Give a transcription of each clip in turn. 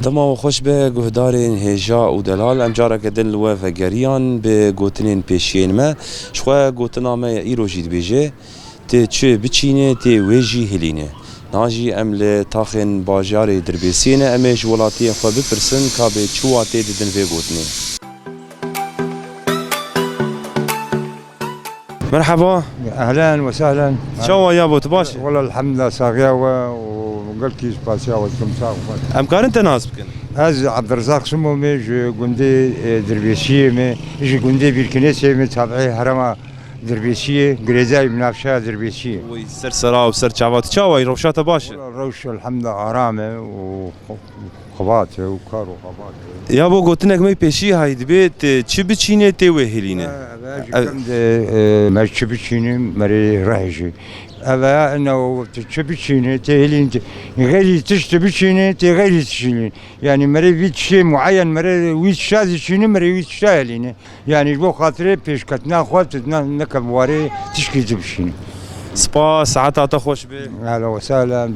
دما خوش به گهدارین هجا و دلال ام جارا کدن و گریان به گوتنین پیشین ما شخوا گوتنا ما ایرو جید بیجه تی چه بچینه تی ویجی هلینه ناجی ام ل تاخن باجار دربیسینه امش ولاتی خو بپرسن کا به چواتی ددن و گوتنی. مرحبا اهلا وسهلا. شو يا ابو تباش والله الحمد لله صاغياوه وقال كيس باسيا والتمساق. امكار انت ناس بكن از عبد الرزاق سمو ميج قندي دربيسيه مي يجي قندي بالكنيسه مي تابعي هرما دربيسيه غريزاي منافشه دربيسيه وي سر سرا وسر شعبات شاوي روشات باش روش الحمد لله غرامه وخبات وكار وخبات. يا ابو قلتنك ما بيشي هاي دبيت تشي بتشينه تي وهلينه ما تشبشيني مري رايجي هذا انه تشبشيني تهلين غير تشبشيني غير تشيني يعني مري في شيء معين مري ويش شاذ شيني مري ويش شاهلين يعني بو خاطري بيش كتنا خوات نكبواري تشكي تبشيني سبا ساعات تخوش به اهلا وسهلا.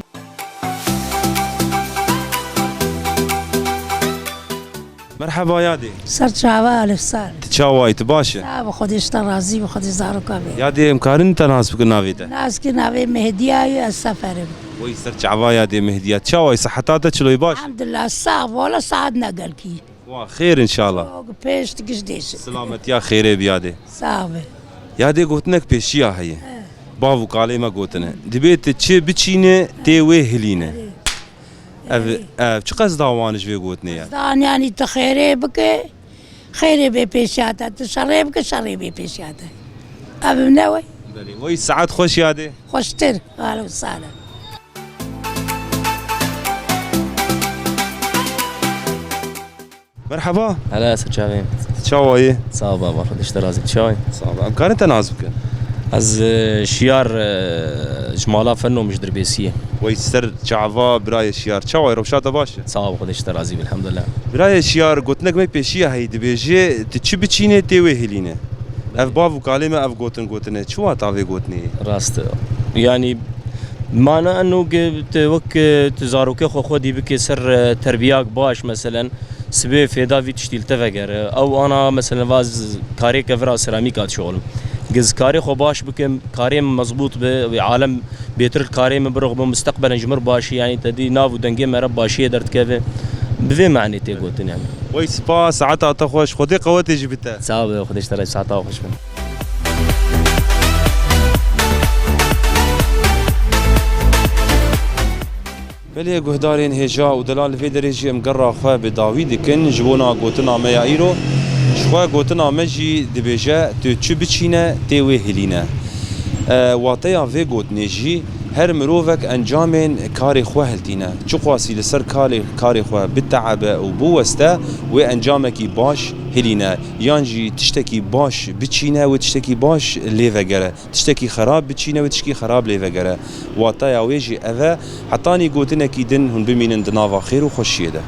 مرحبا يادي سر چاوا الف سال تشاوي تباشا لا خودش راضي و خودش زارو كابي يادي امكارن تناس بك نافيده ناس كي ناوي مهديه السفر وي سر چاوا يادي مهديه تشاوي صحتاته چلوي باش الحمد لله صعب ولا صعد نقل كي خير ان شاء الله بيش تقش ديش سلامت يا خير بيادي صعب يادي قوتنك بيشيا هي بابو قالي ما قوتنا دبيت تشي بتشينه تي وهلينه چه قصد داوانش في قوتني دان يعني تخيري بك خيري بيشاتا تشري بك شري بيشاتا اب منوي وي ساعات خوش يادي خوشتر اهلا وسهلا. مرحبا هلا سر شاوي شاوي صابا ما خدش ترازي شاوي صعب امكان انت نازبك از شيار جمالا فنو مش دربيسيه ويسر شعفا براي شيار شاوي روشاته باشا صعب خدش ترازي الحمد لله براي شيار قلتنك ما بيشيا هي دبيجي تشي بتشينه تي وهلينه اف بابو كلمه اف قوتن شو تافي قوتني راست يعني معنى انه وك تزاروك خو خدي بك سر تربياك باش مثلا سبي في دافي تشتيل تفجر او انا مثلا واز كاري كفرا سيراميكات شغل جز كاري خو باش بكم كاري مضبوط بعالم بيتر الكاري من برغم مستقبلا جمر باشي يعني تدي نافو دنجي مرب باشي درت كيف بذي معني تيقولتني يعني وي سبا ساعتها تخوش خدي قوتي جبتها صعب خدش ترى ساعتها خوش من بله گهدارین هجا و دلال في درجه مقرا خو بداوید کن جبونا گوتنا ما ایرو شخوا گوتنا مجی دبیجه تو چی بچینه تی وهلینه واتیا في گوتنجی هر مروفك انجامن كاري خو هلتينا چو قاسي لسر كاري خو بالتعب و بوسته و انجامك باش هلينا يانجي تشتكي باش بتشينا و تشتكي باش ليفغره تشتكي خراب بتشينا و تشتكي خراب ليفغره واتايا ويجي اذا حطاني قوتنا كيدن هن بمين دنافا خير و خوشيده.